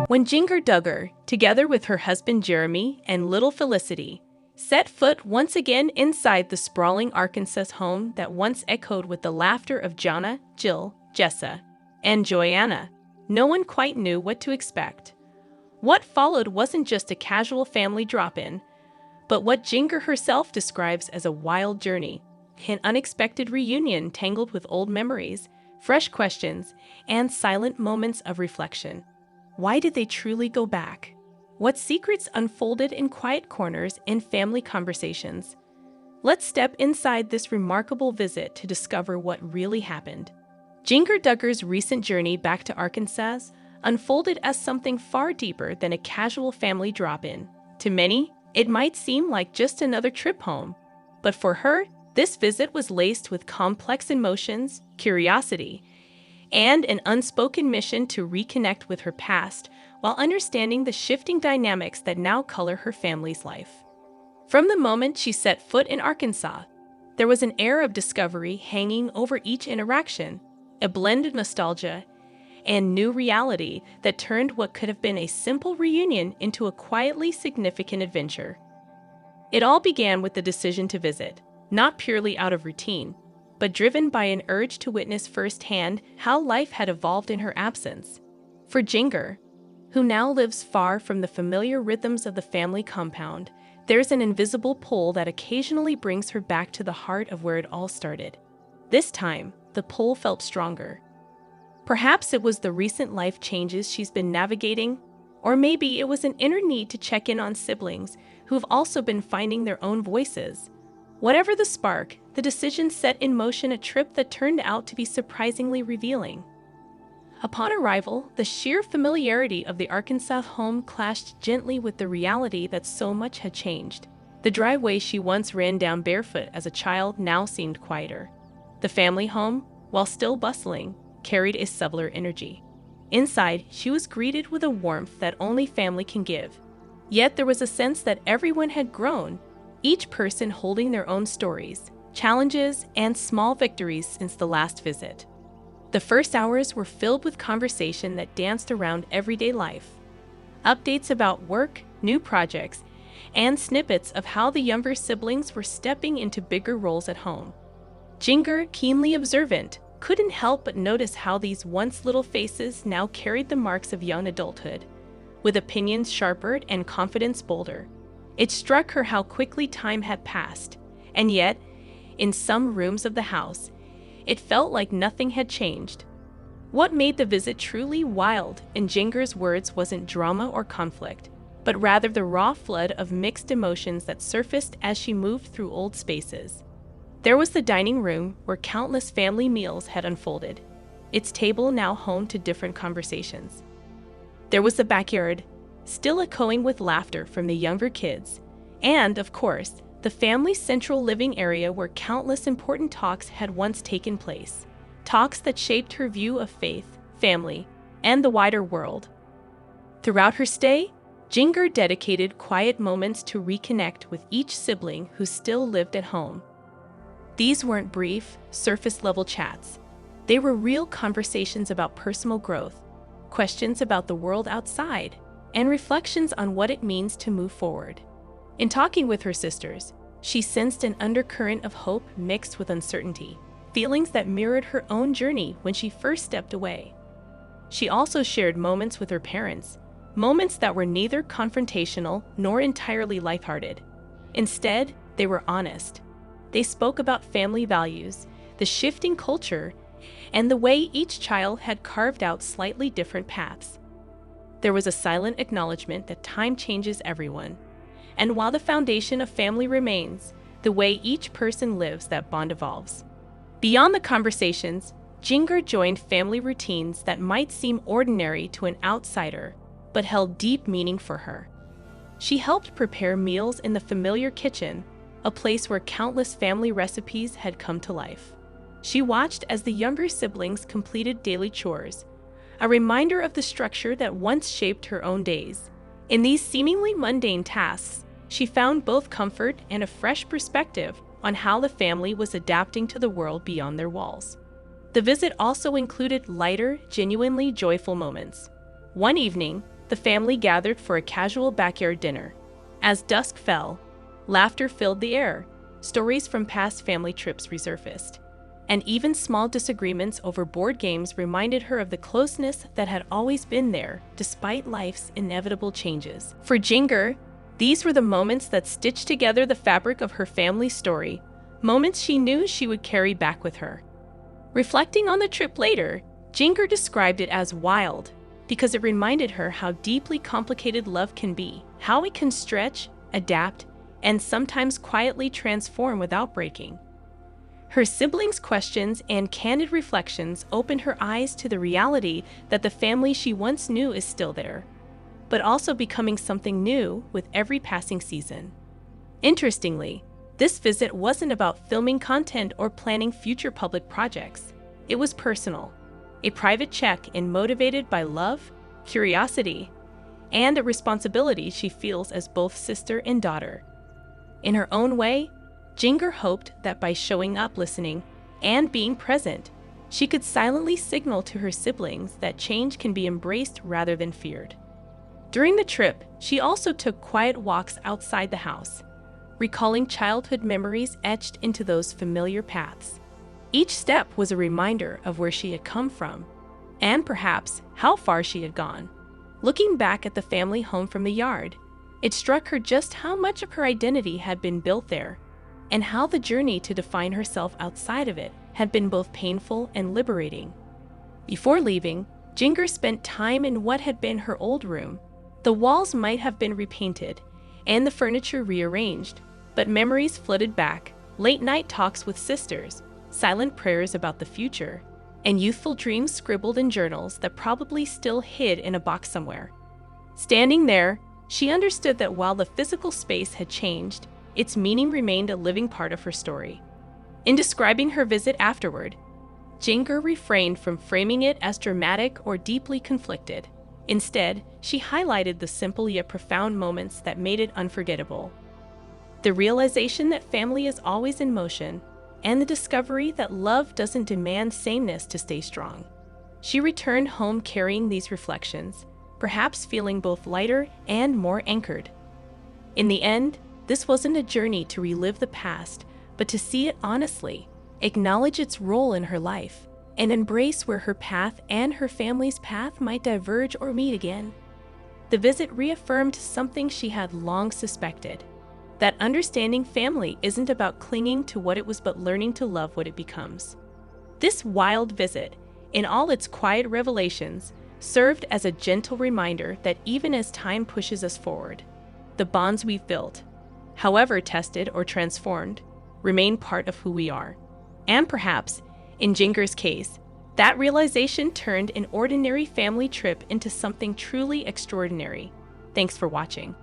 When Jinger Duggar, together with her husband Jeremy and little Felicity, set foot once again inside the sprawling Arkansas home that once echoed with the laughter of Jonna, Jill, Jessa, and Joanna, no one quite knew what to expect. What followed wasn't just a casual family drop-in, but what Jinger herself describes as a wild journey, an unexpected reunion tangled with old memories, fresh questions, and silent moments of reflection. Why did they truly go back? What secrets unfolded in quiet corners and family conversations? Let's step inside this remarkable visit to discover what really happened. Jinger Duggar's recent journey back to Arkansas unfolded as something far deeper than a casual family drop-in. To many, it might seem like just another trip home, but for her, this visit was laced with complex emotions, curiosity, and an unspoken mission to reconnect with her past while understanding the shifting dynamics that now color her family's life. From the moment she set foot in Arkansas, there was an air of discovery hanging over each interaction, a blend of nostalgia and new reality that turned what could have been a simple reunion into a quietly significant adventure. It all began with the decision to visit, not purely out of routine, but driven by an urge to witness firsthand how life had evolved in her absence. For Jinger, who now lives far from the familiar rhythms of the family compound, there's an invisible pull that occasionally brings her back to the heart of where it all started. This time, the pull felt stronger. Perhaps it was the recent life changes she's been navigating, or maybe it was an inner need to check in on siblings who've also been finding their own voices. Whatever the spark, the decision set in motion a trip that turned out to be surprisingly revealing. Upon arrival, the sheer familiarity of the Arkansas home clashed gently with the reality that so much had changed. The driveway she once ran down barefoot as a child now seemed quieter. The family home, while still bustling, carried a subtler energy. Inside, she was greeted with a warmth that only family can give. Yet there was a sense that everyone had grown, each person holding their own stories, challenges, and small victories since the last visit. The first hours were filled with conversation that danced around everyday life. Updates about work, new projects, and snippets of how the younger siblings were stepping into bigger roles at home. Jinger, keenly observant, couldn't help but notice how these once little faces now carried the marks of young adulthood, with opinions sharper and confidence bolder. It struck her how quickly time had passed, and yet, in some rooms of the house, it felt like nothing had changed. What made the visit truly wild, in Jinger's words, wasn't drama or conflict, but rather the raw flood of mixed emotions that surfaced as she moved through old spaces. There was the dining room where countless family meals had unfolded, its table now home to different conversations. There was the backyard, still echoing with laughter from the younger kids, and, of course, the family's central living area where countless important talks had once taken place, talks that shaped her view of faith, family, and the wider world. Throughout her stay, Jinger dedicated quiet moments to reconnect with each sibling who still lived at home. These weren't brief, surface-level chats. They were real conversations about personal growth, questions about the world outside, and reflections on what it means to move forward. In talking with her sisters, she sensed an undercurrent of hope mixed with uncertainty, feelings that mirrored her own journey when she first stepped away. She also shared moments with her parents, moments that were neither confrontational nor entirely lighthearted. Instead, they were honest. They spoke about family values, the shifting culture, and the way each child had carved out slightly different paths. There was a silent acknowledgement that time changes everyone, and while the foundation of family remains, the way each person lives, that bond evolves. Beyond the conversations, Jinger joined family routines that might seem ordinary to an outsider, but held deep meaning for her. She helped prepare meals in the familiar kitchen, a place where countless family recipes had come to life. She watched as the younger siblings completed daily chores, a reminder of the structure that once shaped her own days. In these seemingly mundane tasks, she found both comfort and a fresh perspective on how the family was adapting to the world beyond their walls. The visit also included lighter, genuinely joyful moments. One evening, the family gathered for a casual backyard dinner. As dusk fell, laughter filled the air, stories from past family trips resurfaced, and even small disagreements over board games reminded her of the closeness that had always been there, despite life's inevitable changes. For Jinger, these were the moments that stitched together the fabric of her family's story, moments she knew she would carry back with her. Reflecting on the trip later, Jinger described it as wild, because it reminded her how deeply complicated love can be, how it can stretch, adapt, and sometimes quietly transform without breaking. Her siblings' questions and candid reflections opened her eyes to the reality that the family she once knew is still there, but also becoming something new with every passing season. Interestingly, this visit wasn't about filming content or planning future public projects. It was personal, a private check-in motivated by love, curiosity, and a responsibility she feels as both sister and daughter. In her own way, Jinger hoped that by showing up, listening, and being present, she could silently signal to her siblings that change can be embraced rather than feared. During the trip, she also took quiet walks outside the house, recalling childhood memories etched into those familiar paths. Each step was a reminder of where she had come from, and perhaps how far she had gone. Looking back at the family home from the yard, it struck her just how much of her identity had been built there, and how the journey to define herself outside of it had been both painful and liberating. Before leaving, Jinger spent time in what had been her old room. The walls might have been repainted, and the furniture rearranged, but memories flooded back, late-night talks with sisters, silent prayers about the future, and youthful dreams scribbled in journals that probably still hid in a box somewhere. Standing there, she understood that while the physical space had changed, its meaning remained a living part of her story. In describing her visit afterward, Jinger refrained from framing it as dramatic or deeply conflicted. Instead, she highlighted the simple yet profound moments that made it unforgettable. The realization that family is always in motion, and the discovery that love doesn't demand sameness to stay strong. She returned home carrying these reflections, perhaps feeling both lighter and more anchored. In the end, this wasn't a journey to relive the past, but to see it honestly, acknowledge its role in her life, and embrace where her path and her family's path might diverge or meet again. The visit reaffirmed something she had long suspected, that understanding family isn't about clinging to what it was but learning to love what it becomes. This wild visit, in all its quiet revelations, served as a gentle reminder that even as time pushes us forward, the bonds we've built, however tested or transformed, remain part of who we are. And perhaps, in Jinger's case, that realization turned an ordinary family trip into something truly extraordinary. Thanks for watching.